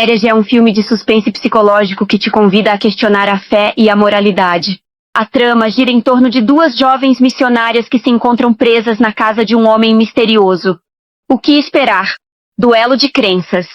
Herege é um filme de suspense psicológico que te convida a questionar a fé e a moralidade. A trama gira em torno de duas jovens missionárias que se encontram presas na casa de um homem misterioso. O que esperar? Duelo de crenças.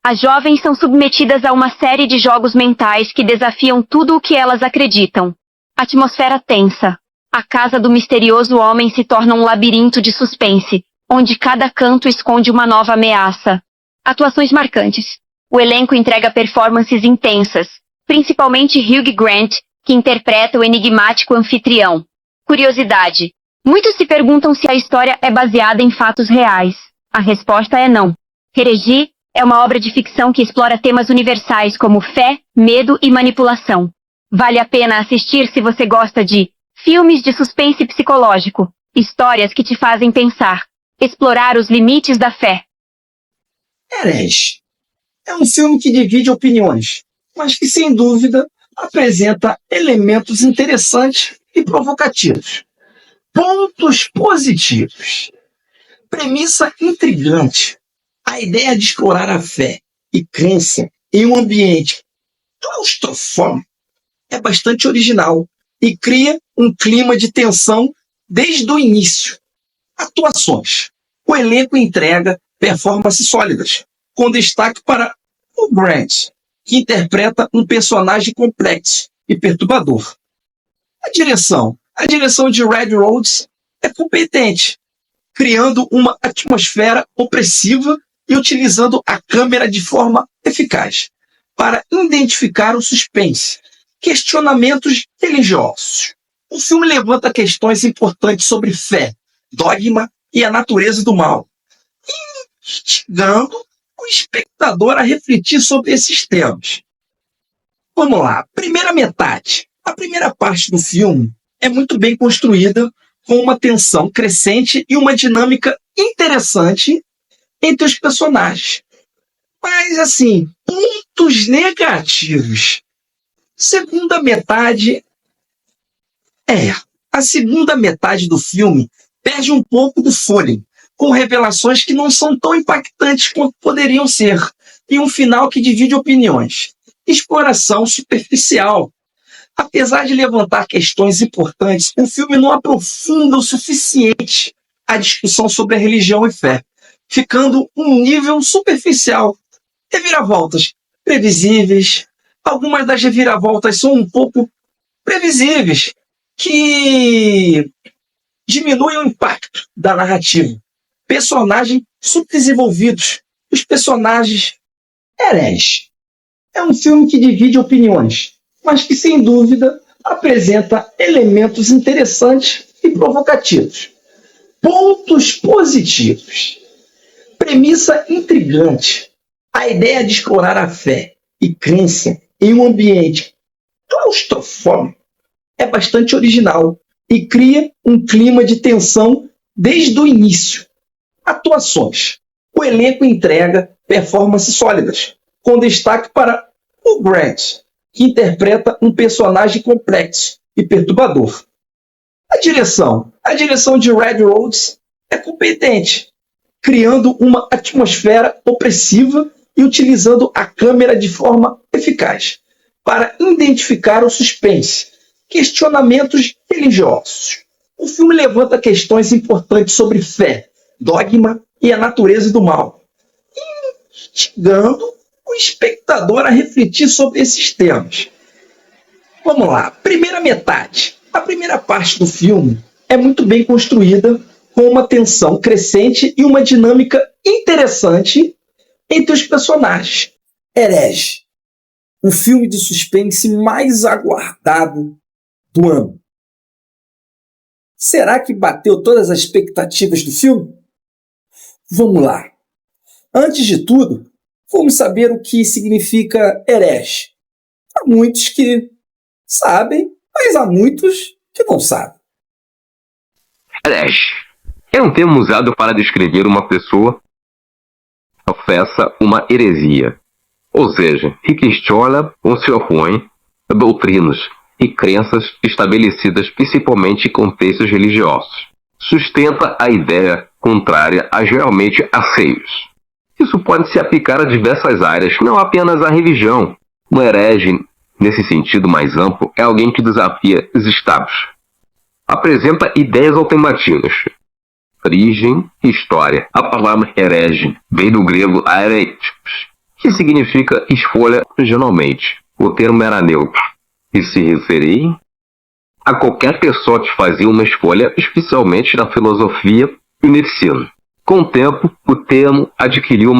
As jovens são submetidas a uma série de jogos mentais que desafiam tudo o que elas acreditam. Atmosfera tensa. A casa do misterioso homem se torna um labirinto de suspense, onde cada canto esconde uma nova ameaça. Atuações marcantes. O elenco entrega performances intensas, principalmente Hugh Grant, que interpreta o enigmático anfitrião. Curiosidade. Muitos se perguntam se a história é baseada em fatos reais. A resposta é não. Herege é uma obra de ficção que explora temas universais como fé, medo e manipulação. Vale a pena assistir se você gosta de filmes de suspense psicológico, histórias que te fazem pensar, explorar os limites da fé. Herege é um filme que divide opiniões, mas que, sem dúvida, apresenta elementos interessantes e provocativos. Pontos positivos. Premissa intrigante. A ideia de explorar a fé e crença em um ambiente claustrofóbico é bastante original e cria um clima de tensão desde o início. Atuações. O elenco entrega performances sólidas, com destaque para Hugh Grant, que interpreta um personagem complexo e perturbador. A direção de Red Rhodes é competente, criando uma atmosfera opressiva e utilizando a câmera de forma eficaz para identificar o suspense, questionamentos religiosos. O filme levanta questões importantes sobre fé, dogma e a natureza do mal, instigando o espectador a refletir sobre esses temas. Vamos lá, primeira metade. A primeira parte do filme é muito bem construída, com uma tensão crescente e uma dinâmica interessante entre os personagens. Mas, assim, pontos negativos. A segunda metade do filme perde um pouco do fôlego, com revelações que não são tão impactantes quanto poderiam ser, e um final que divide opiniões. Exploração superficial. Apesar de levantar questões importantes, o filme não aprofunda o suficiente a discussão sobre a religião e fé, ficando um nível superficial. Reviravoltas previsíveis. Algumas das reviravoltas são um pouco previsíveis, que diminuem o impacto da narrativa. Personagens subdesenvolvidos. Os personagens hereges. É um filme que divide opiniões, mas que, sem dúvida, apresenta elementos interessantes e provocativos. Pontos positivos. Premissa intrigante. A ideia de explorar a fé e crença em um ambiente claustrofóbico é bastante original e cria um clima de tensão desde o início. Atuações. O elenco entrega performances sólidas, com destaque para Hugh Grant, que interpreta um personagem complexo e perturbador. A direção de Red Rhodes é competente, criando uma atmosfera opressiva e utilizando a câmera de forma eficaz para identificar o suspense, questionamentos religiosos. O filme levanta questões importantes sobre fé, dogma e a natureza do mal, instigando o espectador a refletir sobre esses temas. Vamos lá, primeira metade. A primeira parte do filme é muito bem construída, com uma tensão crescente e uma dinâmica interessante entre os personagens. Herege, o filme de suspense mais aguardado do ano. Será que bateu todas as expectativas do filme? Vamos lá. Antes de tudo, vamos saber o que significa herege. Há muitos que sabem, mas há muitos que não sabem. Herege é um termo usado para descrever uma pessoa que professa uma heresia, ou seja, que questiona ou se opõe a doutrinas e crenças estabelecidas principalmente em contextos religiosos. Sustenta a ideia contrária a geralmente aceios. Isso pode se aplicar a diversas áreas, não apenas à religião. Um herege, nesse sentido mais amplo, é alguém que desafia os status. Apresenta ideias alternativas. Origem e história. A palavra herege vem do grego aretes, que significa escolha originalmente. O termo era neutro e se referia a qualquer pessoa que fazia uma escolha, especialmente na filosofia e no ensino. Com o tempo, o termo adquiriu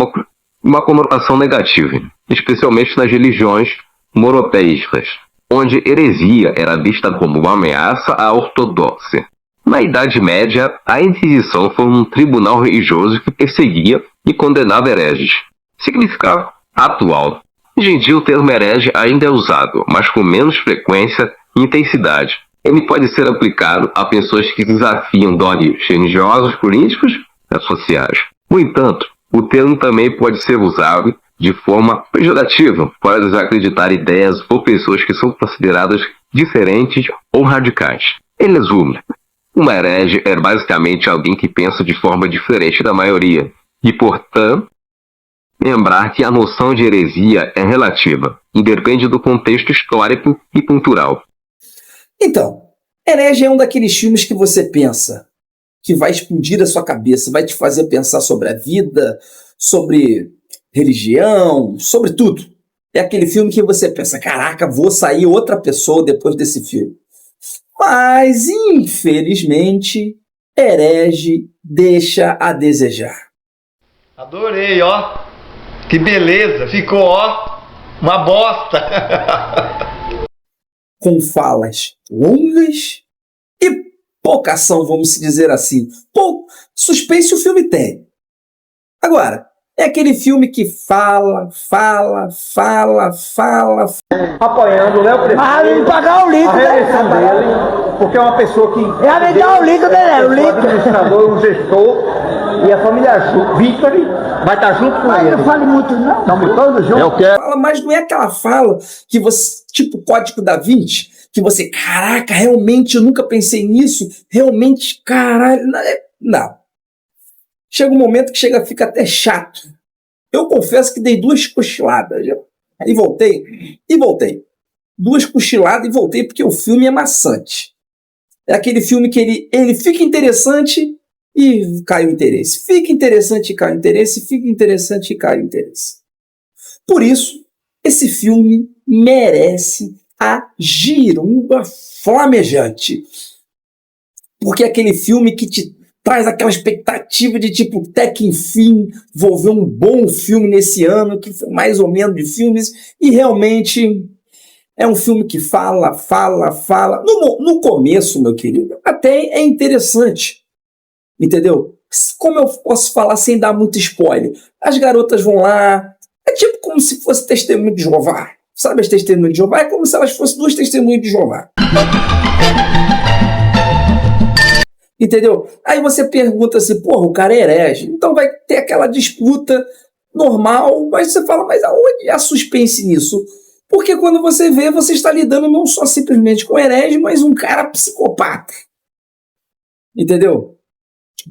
uma conotação negativa, especialmente nas religiões monoteístas, onde heresia era vista como uma ameaça à ortodoxia. Na Idade Média, a Inquisição foi um tribunal religioso que perseguia e condenava hereges. Significado atual. Hoje em dia o termo herege ainda é usado, mas com menos frequência e intensidade. Ele pode ser aplicado a pessoas que desafiam dogmas religiosos, políticos e sociais. No entanto, o termo também pode ser usado de forma pejorativa para desacreditar ideias ou pessoas que são consideradas diferentes ou radicais. Em resumo, uma herege é basicamente alguém que pensa de forma diferente da maioria e, portanto, lembrar que a noção de heresia é relativa e depende do contexto histórico e cultural. Então, herege é um daqueles filmes que você pensa que vai explodir a sua cabeça, vai te fazer pensar sobre a vida, sobre religião, sobre tudo. É aquele filme que você pensa, caraca, vou sair outra pessoa depois desse filme. Mas, infelizmente, herege deixa a desejar. Adorei, ó. Que beleza, ficou, ó, uma bosta. Com falas longas e pouca ação, vamos dizer assim. Suspense o filme tem. Agora, é aquele filme que fala. Apoiando o Léo Prefeito. Mas não pagar o litro, a reeleição dele, porque é uma pessoa que já me dá o litro, né? O um litro. administrador, um gestor, e a família Victory vai estar junto com Mas ele. não fale muito, não. Estamos todos juntos. Eu quero. Fala, mas não é aquela fala que você, tipo Código da Vinci, que você, caraca, realmente eu nunca pensei nisso, realmente, caralho, não. Chega um momento que fica até chato. Eu confesso que dei 2 cochiladas. Aí voltei. 2 cochiladas e voltei porque o filme é maçante. É aquele filme que ele fica interessante e cai o interesse. Fica interessante e cai o interesse. Fica interessante e cai o interesse. Por isso, esse filme merece a giromba flamejante. Porque é aquele filme que te traz aquela expectativa de tipo, até que enfim, vou ver um bom filme nesse ano, que foi mais ou menos de filmes, e realmente é um filme que fala. No começo, meu querido, até é interessante, entendeu? Como eu posso falar sem dar muito spoiler? As garotas vão lá, é tipo como se fosse Testemunho de Jeová. Sabe as Testemunhas de Jeová? É como se elas fossem 2 Testemunhas de Jeová. Entendeu? Aí você pergunta assim, porra, o cara é herege. Então vai ter aquela disputa normal, mas você fala, mas aonde há suspense nisso? Porque quando você vê, você está lidando não só simplesmente com herege, mas um cara psicopata. Entendeu?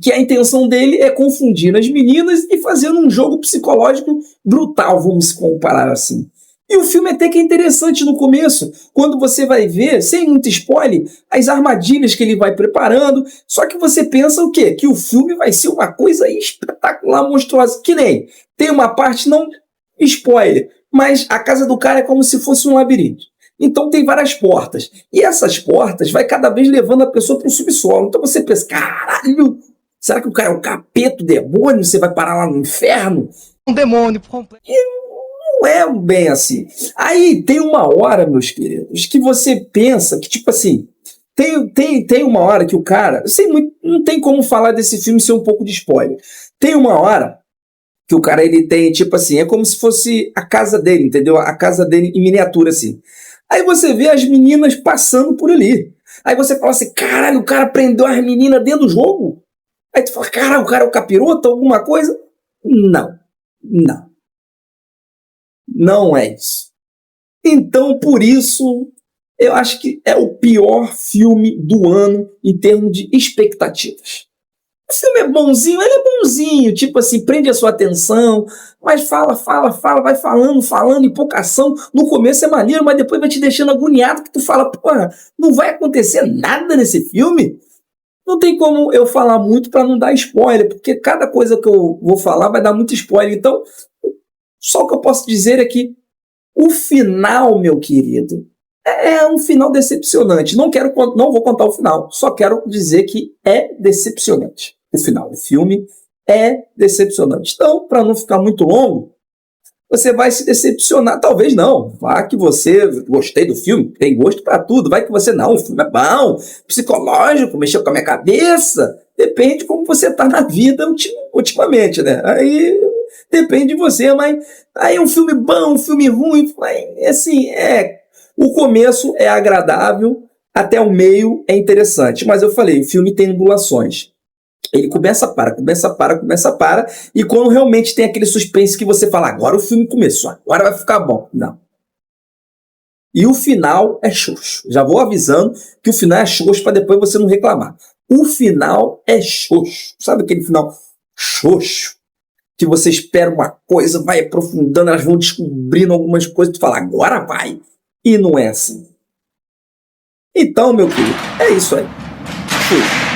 Que a intenção dele é confundir as meninas e fazer um jogo psicológico brutal, vamos comparar assim. E o filme até que é interessante no começo, quando você vai ver, sem muito spoiler, as armadilhas que ele vai preparando, só que você pensa o quê? Que o filme vai ser uma coisa espetacular, monstruosa, que nem tem uma parte, não spoiler, mas a casa do cara é como se fosse um labirinto. Então tem várias portas, e essas portas vai cada vez levando a pessoa para o subsolo. Então você pensa, caralho, será que o cara é um capeta, demônio, você vai parar lá no inferno? Um demônio por completo. Não é bem assim. Aí tem uma hora, meus queridos, que você pensa que, tipo assim, tem uma hora que o cara... Eu sei muito, não tem como falar desse filme sem um pouco de spoiler. Tem uma hora que o cara, ele tem, tipo assim, é como se fosse a casa dele, entendeu? A casa dele em miniatura, assim. Aí você vê as meninas passando por ali. Aí você fala assim, caralho, o cara prendeu as meninas dentro do jogo? Aí tu fala, cara, o cara é o capiroto, alguma coisa? Não. Não é isso. Então, por isso, eu acho que é o pior filme do ano em termos de expectativas. O filme é bonzinho, ele é bonzinho, tipo assim, prende a sua atenção, mas fala, vai falando, empolgação. No começo é maneiro, mas depois vai te deixando agoniado, que tu fala, porra, não vai acontecer nada nesse filme? Não tem como eu falar muito para não dar spoiler, porque cada coisa que eu vou falar vai dar muito spoiler. Então, só o que eu posso dizer é que o final, meu querido, é um final decepcionante. Não vou contar o final, só quero dizer que é decepcionante. O final do filme é decepcionante. Então, para não ficar muito longo, você vai se decepcionar. Talvez não. Vá que você gostei do filme, tem gosto para tudo. Vai que você não, o filme é bom, psicológico, mexeu com a minha cabeça. Depende de como você tá na vida ultimamente, né? Aí depende de você, mas aí é um filme bom, um filme ruim, assim, o começo é agradável, até o meio é interessante. Mas eu falei, o filme tem ondulações. Ele começa, para, e quando realmente tem aquele suspense que você fala, agora o filme começou, agora vai ficar bom. Não. E o final é xoxo. Já vou avisando que o final é xoxo para depois você não reclamar. O final é xoxo. Sabe aquele final xoxo? Que você espera uma coisa, vai aprofundando, elas vão descobrindo algumas coisas, tu fala, agora vai. E não é assim. Então, meu querido, é isso aí. Xoxo.